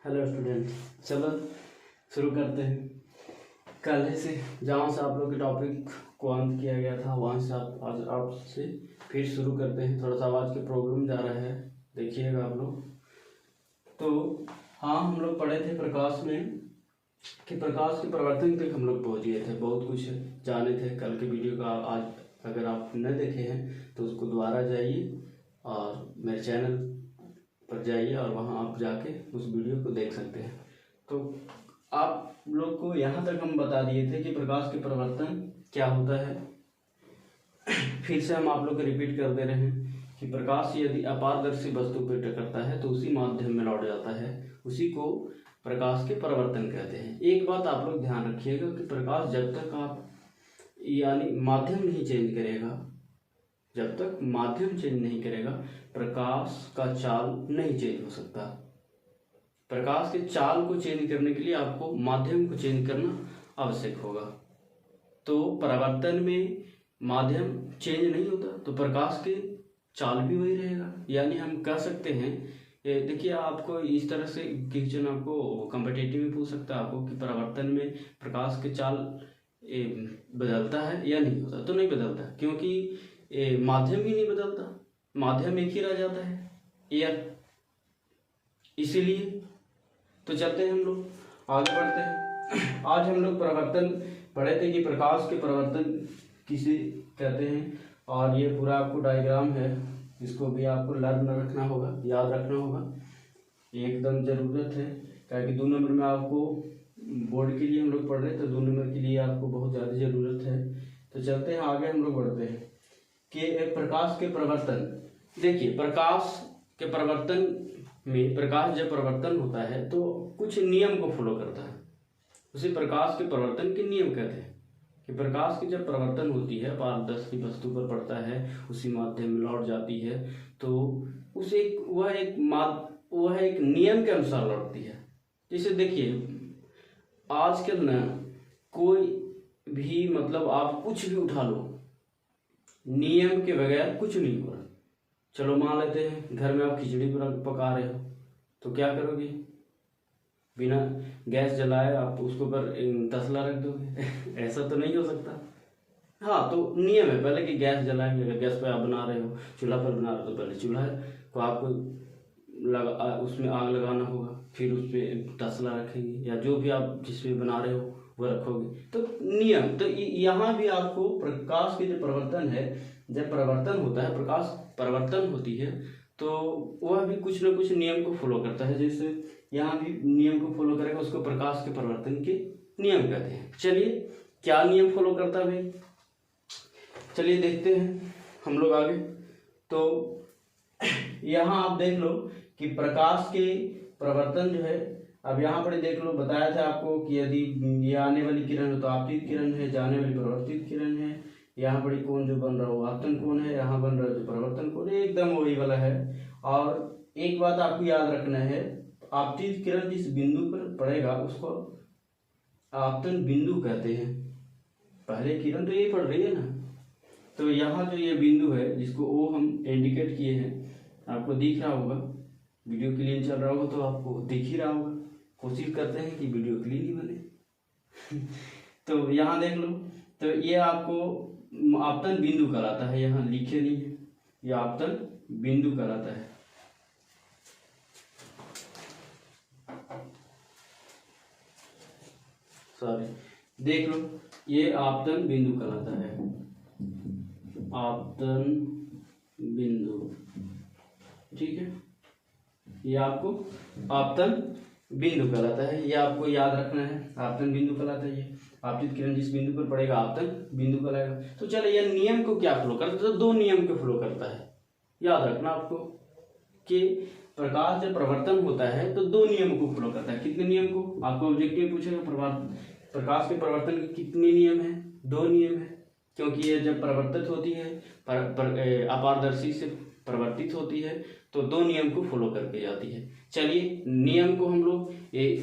Hello student, चलो शुरू करते हैं। कल से जहाँ से आप लोग के टॉपिक को अंत किया गया था वहाँ से आज आपसे फिर शुरू करते हैं। थोड़ा सा आवाज़ के प्रॉब्लम जा रहा है, देखिएगा आप लोग। तो हाँ, हम लोग पढ़े थे प्रकाश में कि प्रकाश के प्रवर्तन तक हम लोग पहुँच गए थे, बहुत कुछ जाने थे। कल के वीडियो का आज अगर आप न देखे हैं तो उसको दोबारा जाइए और मेरे चैनल पर जाइए और वहाँ आप जाके उस वीडियो को देख सकते हैं। तो आप लोग को यहाँ तक हम बता दिए थे कि प्रकाश के परिवर्तन क्या होता है। फिर से हम आप लोग को रिपीट कर दे रहे हैं कि प्रकाश यदि अपारदर्शी वस्तु पर टकराता है तो उसी माध्यम में लौट जाता है, उसी को प्रकाश के परिवर्तन कहते हैं। एक बात आप लोग ध्यान रखिएगा कि प्रकाश जब तक आप यानी माध्यम नहीं चेंज करेगा, जब तक माध्यम चेंज नहीं करेगा प्रकाश का चाल नहीं चेंज हो सकता। प्रकाश के चाल को चेंज करने के लिए आपको माध्यम को चेंज करना आवश्यक होगा। तो परिवर्तन में माध्यम चेंज नहीं होता तो प्रकाश के चाल भी वही रहेगा। यानी हम कह सकते हैं, देखिए आपको इस तरह से क्वेश्चन आपको कॉम्पिटिटिव भी पूछ सकता है आपको कि परिवर्तन में प्रकाश के चाल बदलता है या नहीं होता। तो नहीं बदलता, क्योंकि माध्यम ही नहीं बदलता, माध्यम एक ही रह जाता है, एयर। इसीलिए तो चलते हैं हम लोग आगे बढ़ते हैं। आज हम लोग परिवर्तन पढ़े थे कि प्रकाश के परिवर्तन किसे कहते हैं, और ये पूरा आपको डायग्राम है, इसको भी आपको लर्न रखना होगा, याद रखना होगा, एकदम ज़रूरत है। क्योंकि 2 नंबर में आपको बोर्ड के लिए हम लोग पढ़ रहे हैं, तो 2 नंबर के लिए आपको बहुत ज़्यादा ज़रूरत है। तो चलते हैं आगे, हम लोग बढ़ते हैं कि प्रकाश के परिवर्तन। देखिए प्रकाश के परिवर्तन में, प्रकाश जब परिवर्तन होता है तो कुछ नियम को फॉलो करता है, उसे प्रकाश के परिवर्तन के नियम कहते हैं। कि प्रकाश की जब परिवर्तन होती है, पारदर्शी वस्तु पर पड़ता है, उसी माध्यम में लौट जाती है, तो उसे वह एक नियम के अनुसार लौटती है। जैसे देखिए आजकल ना कोई भी मतलब आप कुछ भी उठा लो, नियम के बगैर कुछ नहीं हो रहा। चलो मान लेते हैं घर में आप खिचड़ी पका रहे हो, तो क्या करोगे? बिना गैस जलाए आप उसके ऊपर तसला रख दोगे? ऐसा तो नहीं हो सकता। हाँ, तो नियम है पहले कि गैस जलाएंगे। अगर गैस पर आप बना रहे हो, चूल्हा पर बना रहे हो, तो पहले चूल्हा को आपको उसमें आग लगाना होगा, फिर उस पर तसला रखेंगे या जो भी आप जिसमें बना रहे हो वो रखोगे। तो नियम, तो यहाँ भी आपको प्रकाश के जो परिवर्तन है, जब परिवर्तन होता है, प्रकाश परिवर्तन होती है, तो वह भी कुछ न कुछ नियम को फॉलो करता है। जैसे यहाँ भी नियम को फॉलो करेगा, उसको प्रकाश के परिवर्तन के नियम कहते हैं। चलिए क्या नियम फॉलो करता है भाई, चलिए देखते हैं हम लोग आगे। तो यहाँ आप देख लो कि प्रकाश के परिवर्तन जो है, अब यहाँ पर देख लो, बताया था आपको कि यदि ये आने वाली किरण है तो आपतित किरण है, जाने वाली परिवर्तित किरण है। यहाँ पर कोण जो बन रहा हो आपतन कोण है, यहाँ बन रहा है जो परिवर्तन कोण है, एकदम वही वाला है। और एक बात आपको याद रखना है, आपतित किरण जिस बिंदु पर पड़ेगा उसको आपतन बिंदु कहते हैं। पहले किरण तो यही पड़ रही है ना, तो यहाँ जो ये बिंदु है जिसको ओ हम इंडिकेट किए हैं, आपको दिख रहा होगा, वीडियो क्लीन चल रहा होगा तो आपको दिख ही रहा होगा। कोशिश करते हैं कि वीडियो क्लीन ही बने। तो यहाँ देख लो, तो ये आपको आपतन बिंदु कहलाता है, यहाँ लिखे नहीं है, ये आपतन बिंदु कहलाता है। सॉरी, देख लो, ये आपतन बिंदु कहलाता है, आपतन बिंदु, ठीक है। ये आपको आपतन बिंदु कहलाता है, ये आपको याद रखना है, आपतन बिंदु कहलाता है। ये आपतित किरण जिस बिंदु पर पड़ेगा आपतन बिंदु कहलाएगा। तो चलो ये नियम को क्या फॉलो करता है, तो 2 नियम को फॉलो करता है। याद रखना आपको कि प्रकाश जब परिवर्तन होता है तो 2 नियम को फॉलो करता है। कितने नियम को? आपको ऑब्जेक्टिव पूछेगा, प्रकाश के परिवर्तन के कितने नियम है? 2 नियम है, क्योंकि ये जब परिवर्तित होती है, अपारदर्शी से परिवर्तित होती है, तो 2 नियम को फॉलो करके जाती है। चलिए नियम को हम लोग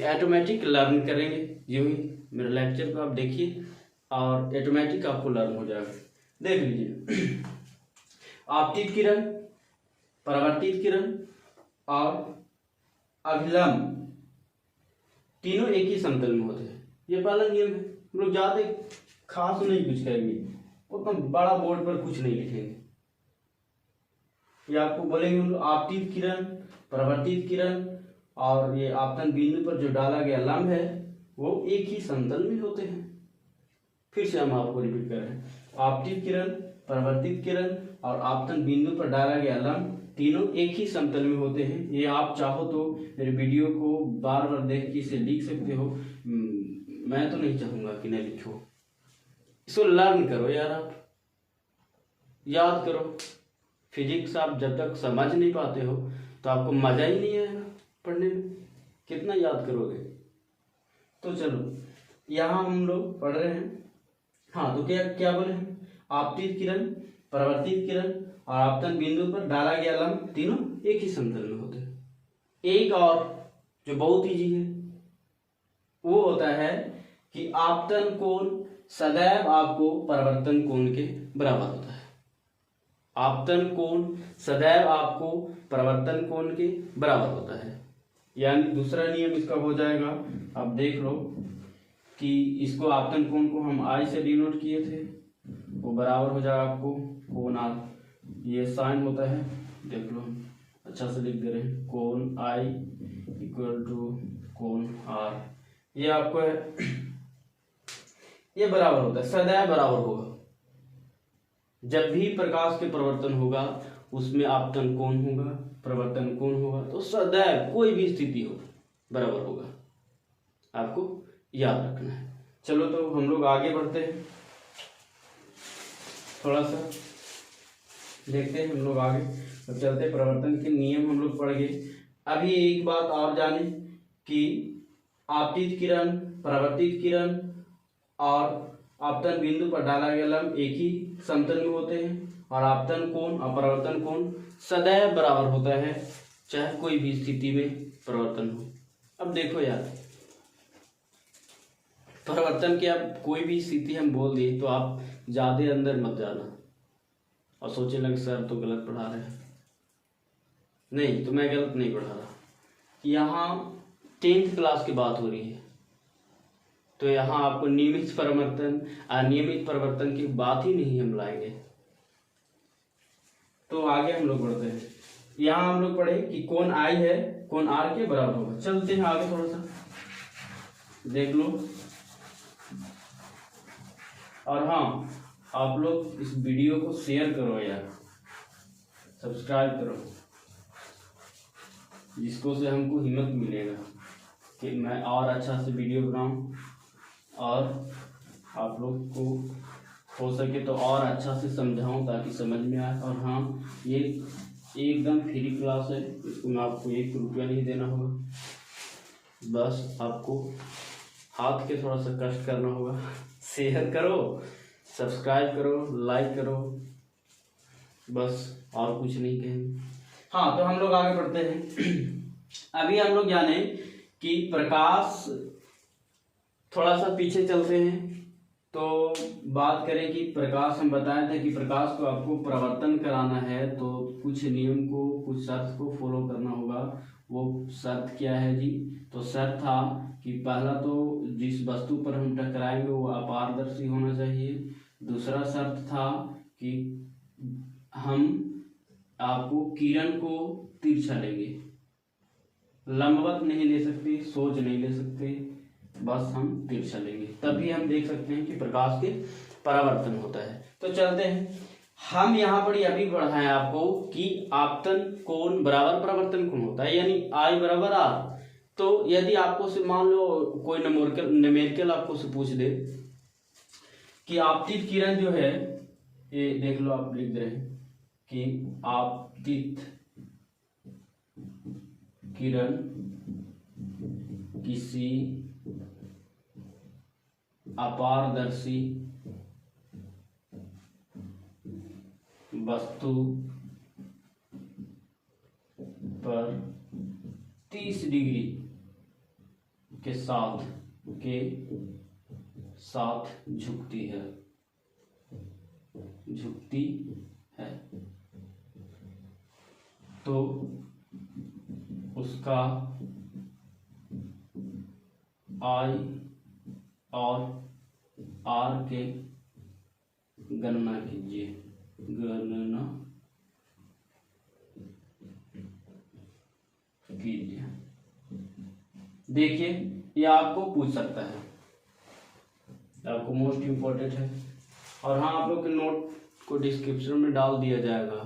ऑटोमेटिक लर्न करेंगे, यूं ही मेरे लेक्चर को आप देखिए और ऑटोमेटिक आपको लर्न हो जाएगा। देख लीजिए, आपतित किरण, परावर्तित किरण और अभिलंब तीनों एक ही समतल में होते हैं। ये पहला नियम है। हम लोग ज़्यादा खास नहीं कुछ करेंगे, उतना बड़ा बोर्ड पर कुछ नहीं लिखेंगे। ये आपको बोलेंगे हम लोग आपतित किरण, परावर्तित किरण और ये आपतन बिंदु पर जो डाला गया लंब है वो एक ही समतल में होते हैं। फिर से हम आपको रिपीट कर रहे हैं, आपतित किरण, परावर्तित किरण और आपतन बिंदु पर डाला गया लंब तीनों एक ही समतल में होते हैं। ये आप चाहो तो मेरे वीडियो को बार बार देख के इसे लिख सकते हो। मैं तो नहीं चाहूंगा कि नहीं लिखो, इसको लर्न करो यार, आप याद करो। फिजिक्स आप जब तक समझ नहीं पाते हो तो आपको मजा ही नहीं आएगा पढ़ने में, कितना याद करोगे। तो चलो यहाँ हम लोग पढ़ रहे हैं। हाँ, तो क्या क्या बोले हैं, आपतित किरण, परावर्तित किरण और आपतन बिंदु पर डाला गया लंब तीनों एक ही समतल में होते हैं। एक और जो बहुत इजी है वो होता है कि आपतन कोण सदैव आपको परावर्तन कोण के बराबर होता है। आपतन कोण सदैव आपको परावर्तन कोण के बराबर होता है। यानी दूसरा नियम इसका हो जाएगा, आप देख लो कि इसको आपतन कोण को हम आई से डिनोट किए थे, वो बराबर हो जाएगा आपको कोण आर। ये साइन होता है, देख लो हम अच्छा से लिख दे रहे हैं, कोण आई इक्वल टू कोण आर। ये आपको है, ये बराबर होता है, सदैव बराबर होगा। जब भी प्रकाश के परिवर्तन होगा उसमें आपतन कोण होगा, परिवर्तन कोण होगा, तो सदैव कोई भी स्थिति हो बराबर होगा, आपको याद रखना है। चलो तो हम लोग आगे बढ़ते हैं, थोड़ा सा देखते हैं हम लोग आगे। तो चलते परिवर्तन के नियम हम लोग पढ़ गए। अभी एक बात और जाने कि आपतित किरण, परावर्तित किरण और आपतन बिंदु पर डाला गया लंब एक ही समतल में होते हैं और आपतन कोण और परावर्तन कोण सदैव बराबर होता है, चाहे कोई भी स्थिति में परिवर्तन हो। अब देखो यार, परिवर्तन की अब कोई भी स्थिति हम बोल दिए तो आप ज्यादा अंदर मत जाना और सोचने लगे सर तो गलत पढ़ा रहे हैं। नहीं, तो मैं गलत नहीं पढ़ा रहा। यहाँ 10th क्लास की बात हो रही है, तो यहाँ आपको नियमित परिवर्तन अनियमित परिवर्तन की बात ही नहीं हम लाएंगे। तो आगे हम लोग बढ़ते हैं। यहाँ हम लोग पढ़े कि कोण आई है कोण आर के बराबर होगा। चलते हैं आगे, थोड़ा सा देख लो। और हाँ, आप लोग इस वीडियो को शेयर करो यार, सब्सक्राइब करो, जिसको से हमको हिम्मत मिलेगा कि मैं और अच्छा से वीडियो बनाऊं और आप लोग को हो सके तो और अच्छा से समझाऊं ताकि समझ में आए। और हाँ, ये एकदम फ्री क्लास है, इसमें आपको 1 रुपया नहीं देना होगा, बस आपको हाथ के थोड़ा सा कष्ट करना होगा। शेयर करो, सब्सक्राइब करो, लाइक करो, बस और कुछ नहीं कहेंगे। हाँ, तो हम लोग आगे बढ़ते हैं। अभी हम लोग जाने कि प्रकाश, थोड़ा सा पीछे चलते हैं तो बात करें कि प्रकाश, हम बताए थे कि प्रकाश को आपको परावर्तन कराना है तो कुछ नियम को, कुछ शर्त को फॉलो करना होगा। वो शर्त क्या है जी? तो शर्त था कि पहला तो जिस वस्तु पर हम टकराएंगे वो अपारदर्शी होना चाहिए। दूसरा शर्त था कि हम आपको किरण को तिरछा लेंगे, लंबवत नहीं ले सकते, सोज नहीं ले सकते, बस हम तिरछा लेंगे, तभी हम देख सकते हैं कि प्रकाश के परावर्तन होता है। तो चलते हैं, हम यहाँ पर अभी बढ़ाएं आपको कि आपतन कोण बराबर परावर्तन कोण होता है, यानी आई बराबर आर। तो यदि आपको से मान लो कोई न्यूमेरिकल आपको से पूछ दे कि आपतित किरण जो है, ये देख लो, आप लिख दे रहे हैं कि आपतित किरण किसी अपारदर्शी वस्तु पर 30 डिग्री के साथ झुकती है तो उसका आई और आर के गणना कीजिए। गणना कीजिए। देखिए ये आपको पूछ सकता है, आपको मोस्ट इम्पोर्टेंट है। और हाँ, आप लोग के नोट को डिस्क्रिप्शन में डाल दिया जाएगा,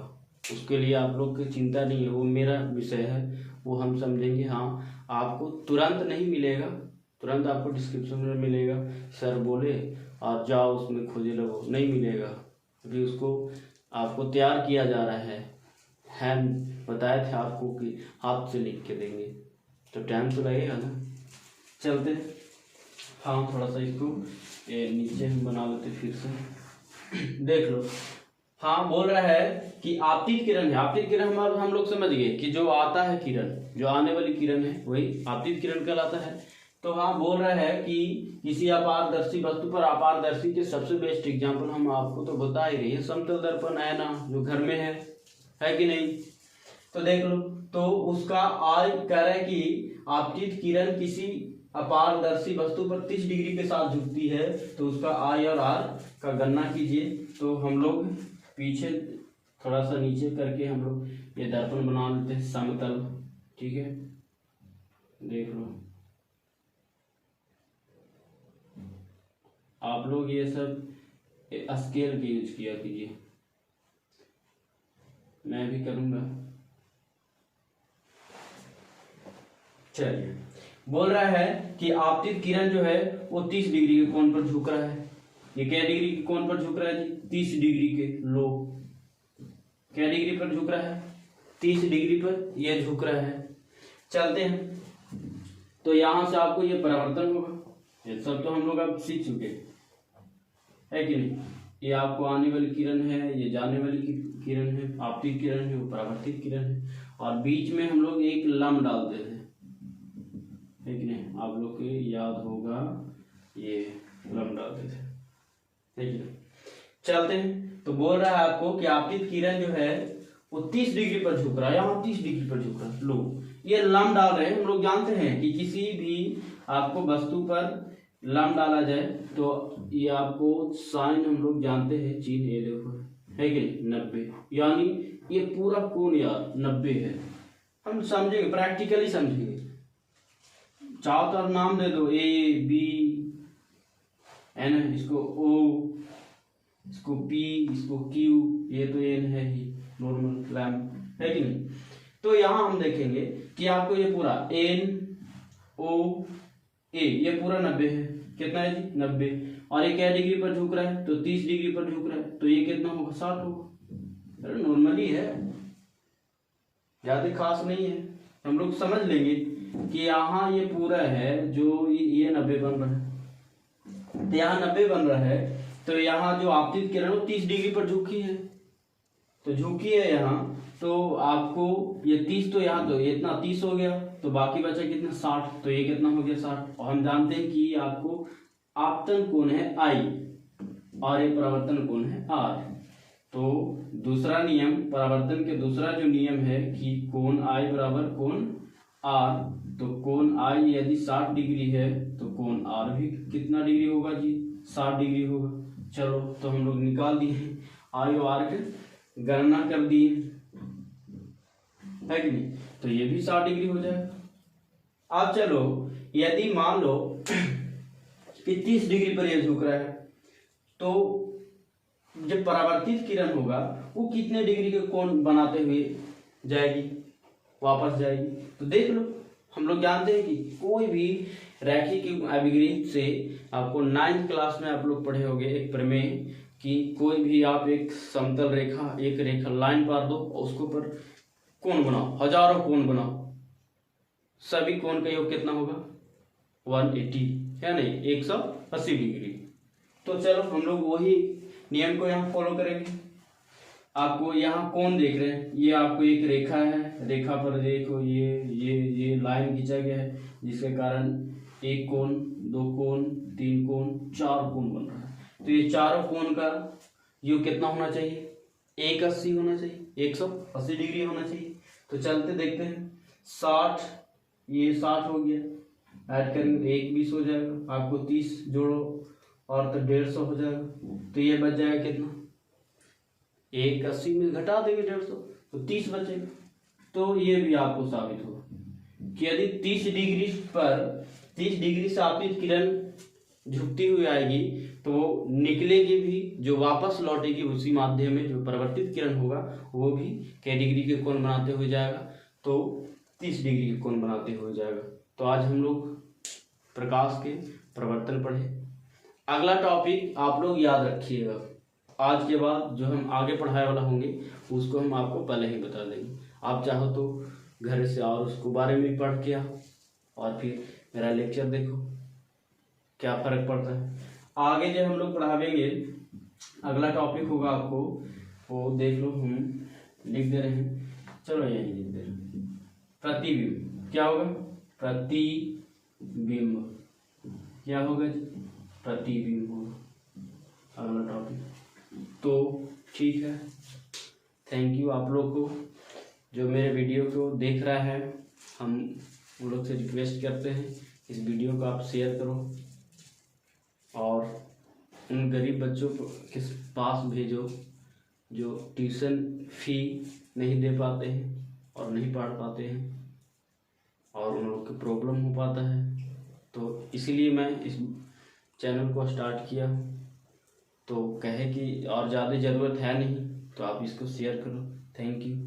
उसके लिए आप लोग की चिंता नहीं है, वो मेरा विषय है, वो हम समझेंगे। हाँ, आपको तुरंत नहीं मिलेगा, तुरंत आपको डिस्क्रिप्शन में मिलेगा, सर बोले और जाओ उसमें खोजे लगो, नहीं मिलेगा, क्योंकि उसको आपको तैयार किया जा रहा है। हम बताए थे आपको कि हाथ से लिख के देंगे, तो टाइम तो लगेगा ना। चलते, हाँ थोड़ा सा इसको नीचे हम बना लेते फिर से। देख लो, हाँ बोल रहा है कि आपतित किरण है। आपतित किरण हम लोग समझ गए कि जो आता है किरण, जो आने वाली किरण है वही आपतित किरण कहलाता है। तो हाँ बोल रहा है कि किसी अपारदर्शी वस्तु पर अपारदर्शी के सबसे बेस्ट एग्जाम्पल हम आपको तो बता ही रही है, समतल दर्पण आईना जो घर में है कि नहीं। तो देख लो, तो उसका आई कह रहा है कि आपतित किरण किसी अपारदर्शी वस्तु पर 30 डिग्री के साथ झुकती है, तो उसका आई और आर का गणना कीजिए। तो हम लोग पीछे थोड़ा सा नीचे करके हम लोग ये दर्पण बना लेते हैं समतल, ठीक है। देख लो, आप लोग ये सब स्केल के यूज किया कीजिए, मैं भी करूंगा। चलिए, बोल रहा है कि आपतित किरण जो है वो 30 डिग्री के कोण पर झुक रहा है। ये क्या डिग्री के कोण पर झुक रहा है जी? 30 डिग्री के लो। क्या डिग्री पर झुक रहा है? 30 डिग्री पर ये झुक रहा है। चलते हैं, तो यहां से आपको ये परावर्तन होगा। ये सब तो हम लोग अब सीख चुके है कि नहीं। ये आपको आने वाली किरण है, ये जाने वाली किरण है, आपतित किरण है, वो परावर्तित किरण है। और बीच में हम लोग एक लंब डालते हैं, है कि नहीं। आप लोग को याद होगा ये लंब डालते थे, है कि नहीं। चलते हैं, तो बोल रहा है आपको कि आपतित किरण जो है वो 30 डिग्री पर झुक रहा है, यहाँ 30 डिग्री पर झुक रहा है। लो, ये लंब डाल रहे हैं। हम लोग जानते हैं कि किसी भी आपको वस्तु पर लंब डाला जाए तो ये आपको साइन हम लोग जानते हैं, चिन्ह ये देखो है कि नहीं, 90, यानी ये पूरा कोण यार 90 है। हम समझेंगे, प्रैक्टिकली समझेंगे। चाहो तो नाम दे दो, ए बी है ना, इसको ओ, इसको पी, इसको क्यू, ये तो एन है ही, नॉर्मल लैम्प, है कि नहीं। तो यहां हम देखेंगे कि आपको ये पूरा एन ओ ए ये पूरा 90 है। कितना है जी? 90। और ये क्या डिग्री पर झुक रहा है? तो 30 डिग्री पर झुक रहा है, तो ये कितना होगा? 60 होगा। अरे नॉर्मली है, ज्यादा खास नहीं है, हम लोग समझ लेंगे कि यहाँ ये पूरा है जो ये 90 बन रहा है, तो यहाँ 90 बन रहा है। तो यहाँ जो आपतित किरण वो 30 डिग्री पर झुकी है, तो झुकी है यहाँ, तो आपको ये 30, तो यहाँ तो ये इतना 30 हो गया, तो बाकी बचा कितना? 60। तो ये कितना हो गया? 60। और हम जानते हैं कि आपको आपतन कोण है आई और ये परावर्तन कोण है आर। तो दूसरा नियम, परावर्तन के दूसरा जो नियम है कि कोण आई बराबर कोण आर, तो कोण आई यदि 60 डिग्री है तो कोण आर भी कितना डिग्री होगा जी? 60 डिग्री होगा। चलो, तो हम लोग निकाल दिए, आई और आर के गणना कर दिए, है कि नहीं। तो ये भी 60 डिग्री हो जाएगा। अब चलो, यदि मान लो कि 30 डिग्री पर यह झुक रहा है, तो जब परावर्तित किरण होगा वो कितने डिग्री के कोण बनाते हुए जाएगी, वापस जाएगी। तो देख लो, हम लोग जानते हैं कि कोई भी रैखिक अभिगृहित से आपको 9th क्लास में आप लोग पढ़े होंगे एक प्रमेय कि कोई भी आप एक समतल रेखा, एक रेखा लाइन पार दो, उसके ऊपर कोण बनाओ, हजारों कोण बनाओ, सभी कोण का योग कितना होगा? 180, है नहीं, 180 डिग्री। तो चलो हम लोग वही नियम को यहाँ फॉलो करेंगे। आपको यहाँ कोण देख रहे हैं, ये आपको एक रेखा है, रेखा पर देखो ये लाइन खींचा गया है, जिसके कारण एक कोण, दो कोण, तीन कोण, 4 कोण बन रहा है। तो ये चारों कोण का योग कितना होना चाहिए? 180 होना चाहिए, 180 डिग्री होना चाहिए। तो चलते देखते हैं, 60, ये 60 हो गया, ऐड करेंगे तो 1 20 हो जाएगा, आपको 30 जोड़ो और तो 150 हो जाएगा। तो ये बच जाएगा कितना, 1 80 में घटा देंगे 150 तो 30 बचेगा। तो ये भी आपको साबित होगा कि यदि 30 डिग्री से आपतित किरण झुकती हुई आएगी तो वो निकलेगी भी, जो वापस लौटेगी उसी माध्यम में जो परिवर्तित किरण होगा वो भी कै डिग्री के कोण बनाते हुए जाएगा, तो 30 डिग्री के कोण बनाते हुए जाएगा। तो आज हम लोग प्रकाश के प्रवर्तन पढ़े। अगला टॉपिक आप लोग याद रखिएगा, आज के बाद जो हम आगे पढ़ाए वाला होंगे उसको हम आपको पहले ही बता देंगे। आप चाहो तो घर से और उसको बारे में पढ़ के आओ और फिर मेरा लेक्चर देखो क्या फर्क पड़ता है। आगे जो हम लोग पढ़ावेंगे अगला टॉपिक होगा आपको, वो देख लो, हम लिख दे रहे हैं, चलो यही लिख दे रहे हैं, प्रतिबिंब। क्या होगा, प्रतिबिंब। क्या होगा जी, प्रतिबिंब होगा अगला टॉपिक। तो ठीक है, थैंक यू आप लोग को जो मेरे वीडियो को देख रहा है। हम उन लोग से रिक्वेस्ट करते हैं इस वीडियो को आप शेयर करो और उन गरीब बच्चों को के पास भेजो जो ट्यूशन फी नहीं दे पाते हैं और नहीं पढ़ पाते हैं और उन लोग को प्रॉब्लम हो पाता है। तो इसीलिए मैं इस चैनल को स्टार्ट किया, तो कहे कि और ज़्यादा ज़रूरत है नहीं, तो आप इसको शेयर करो। Thank you.